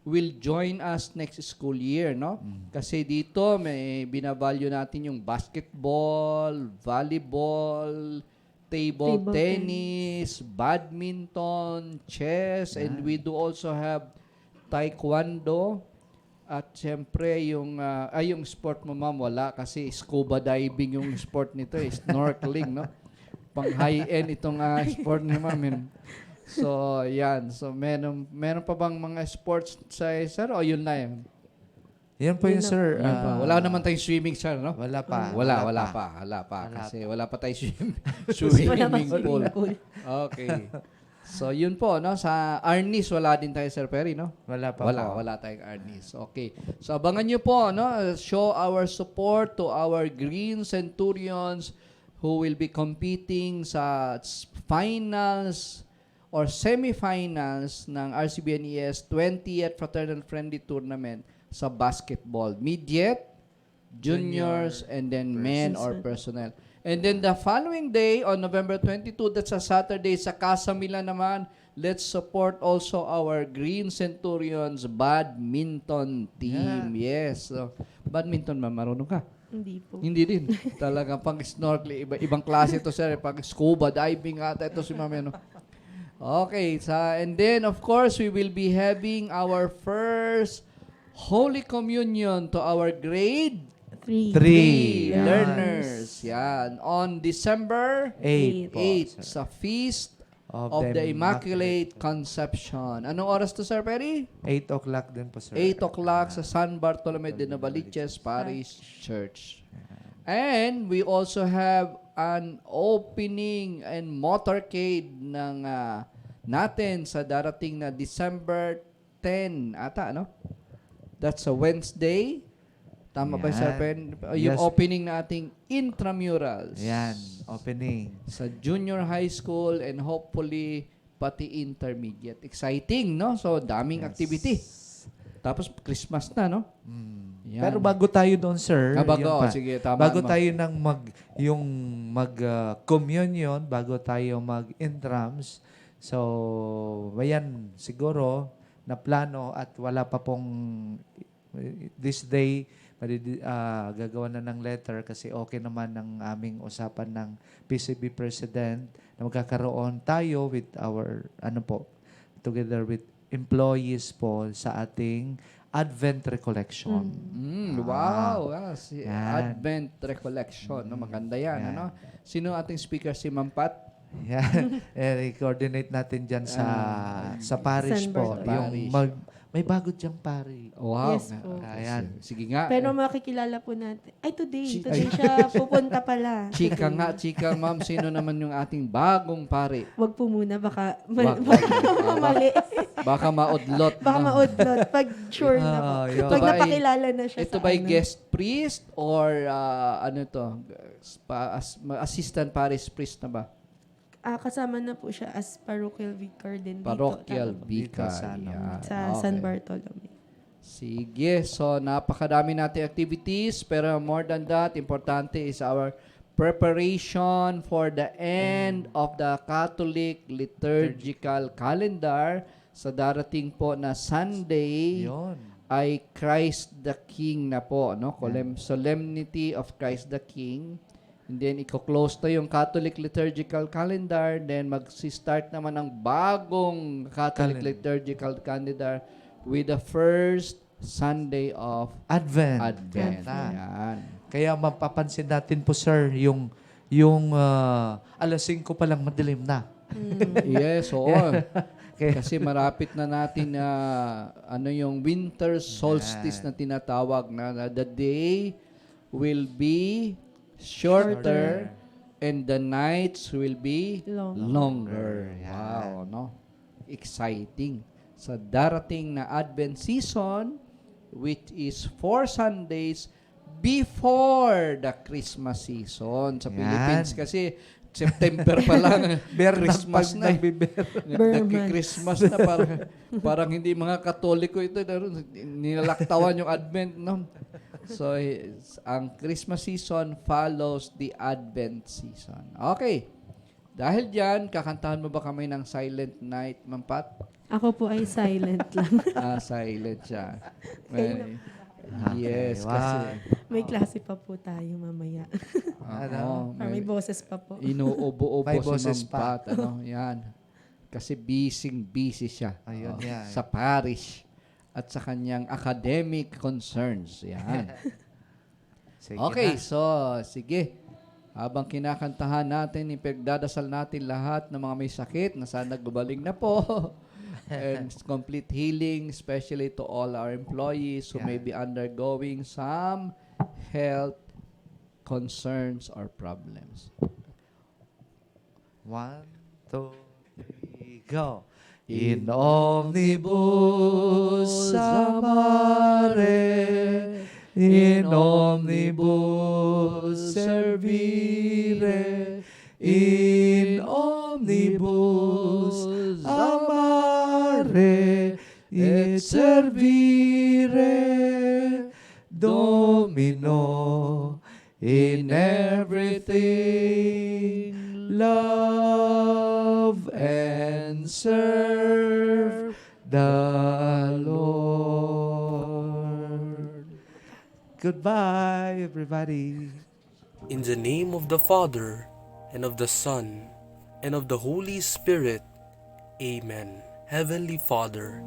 will join us next school year, no? Kasi dito may binavalue natin yung basketball, volleyball, table tennis, badminton, chess, and we do also have taekwondo. At siyempre yung sport mo ma'am wala kasi scuba diving yung sport nito, snorkeling, no? pang high-end itong sport ni Ma'am. So, yan. So, meron pa bang mga sports sa sir o yun na yun? Yan po yung sir. Yun pa. Wala naman tayong swimming, sir, no? Wala pa. Wala pa. Kasi wala pa tayong swimming pool. Okay. So, yun po, no? Sa Arnis, wala din tayo, Sir Perry, no? Wala pa po. Wala tayong Arnis. Okay. So, abangan nyo po, no? Show our support to our Green Centurions who will be competing sa finals or semifinals ng RCBNES 20th Fraternal Friendly Tournament sa basketball. Midget, juniors, and then men or personnel. And then the following day, on November 22, that's a Saturday, sa Casa Mila naman, let's support also our Green Centurions badminton team. Yes. So, badminton, ma'am, marunong ka? Hindi po. Hindi din. Talagang pang snorkeling, ibang klase ito, sir. Pag scuba diving ata ito si ma'am. Ano? Okay. And then, of course, we will be having our first Holy Communion to our grade 3 learners. Yan. On December 8 po, 8 sir. sa Feast of the Immaculate Conception. Anong oras to, Sir Perry? 8 o'clock din po, sir. 8 o'clock sa San Bartolome de Novaliches Parish Church. And we also have an opening and motorcade ng natin sa darating na December 10 ata, no? That's a Wednesday. Tama ba, Sir Yan. Pen? Yung Yes. opening na ating intramurals. Yan, opening. Sa junior high school and hopefully pati intermediate. Exciting, no? So, daming activity. Tapos, Christmas na, no? Yan. Pero bago tayo doon, sir. Bago, yun pa. sige, tama. Bago tayo ng communion, bago tayo mag-intrams. So, ayan, siguro, na plano at wala pa pong this day, gagawa na ng letter kasi okay naman ang aming usapan ng PCB President na magkakaroon tayo with our, together with employees po sa ating Advent Recollection. Wow. Yan. Advent Recollection. No? Maganda yan. Yan. Ano? Sino ating speaker? Si Ma'am Pat? Yan. I-coordinate natin dyan sa parish San po. Bartolome. Yung may bago dyang pari. Wow. Yes po. Ayan. Sige nga. Pero makikilala po natin. Ay, today siya pupunta pala. Chika nga, ma'am. Sino naman yung ating bagong pare? Wag po muna, baka Wag. mali. Baka maudlot. Baka no? maudlot. Pag sure na po. yun. Pag Ito ba ay- napakilala na siya Ito sa ba ano. guest priest or assistant parish priest na ba? Kasama na po siya as parochial vicar din Parochial dito. vicar. Dito sa ano, Yan. Sa Okay. San Bartolome. Sige. So, napakadami nating activities. Pero more than that, importante is our preparation for the end of the Catholic liturgical calendar sa darating po na Sunday Yun. ay Christ the King na po. No? Solemnity of Christ the King. And then, i-close to yung Catholic liturgical calendar. Then, mag-start naman ang bagong Catholic liturgical calendar with the first Sunday of Advent. Advent. Ah. Yan. Kaya mapapansin natin po, sir, yung alas 5 pa lang madilim na. Yes, oo. Kaya, Kasi marapit na natin na yung winter solstice na tinatawag na the day will be shorter and the nights will be longer. Wow, no? Exciting. Sa darating na Advent season, which is 4 Sundays before the Christmas season. Sa Philippines kasi, September pa lang, Christmas na. Christmas na parang hindi mga Katoliko ito. Nilalaktawan yung Advent. No? So, ang Christmas season follows the Advent season. Okay. Dahil dyan, kakantahan mo ba kami ng Silent Night, Ma'am Pat? Ako po ay silent lang. Silent siya. Okay, Yes, wow. kasi May klase pa po tayo mamaya. Para may boses pa po. Inuubo-ubo May si boses Ma'am pa. Pat. Yan. Kasi busy siya. Ayun, yan. Sa parish at sa kanyang academic concerns. Yan. sige Okay, na. so, sige. Habang kinakantahan natin, ipagdadasal natin lahat ng mga may sakit na sana gumaling na po. And complete healing, especially to all our employees who may be undergoing some health concerns or problems. 1, 2, 3, go. In omnibus amare, in omnibus servire, in omnibus amare, et servire, Domino, in everything love and serve the Lord. Goodbye, everybody. In the name of the Father, and of the Son, and of the Holy Spirit. Amen. Heavenly Father,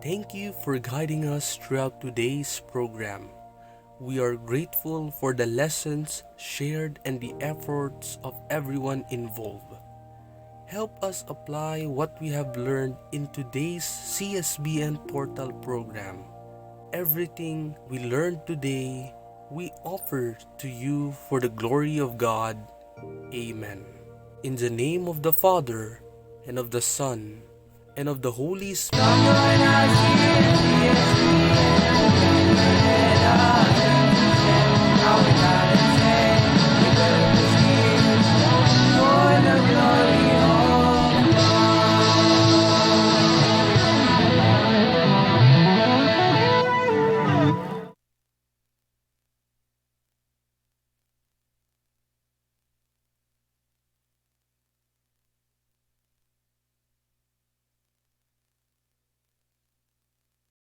thank you for guiding us throughout today's program. We are grateful for the lessons shared and the efforts of everyone involved. Help us apply what we have learned in today's CSBN Portal program. Everything we learned today, we offer to you for the glory of God. Amen. In the name of the Father, and of the Son, and of the Holy Spirit. Join us here, CSB, and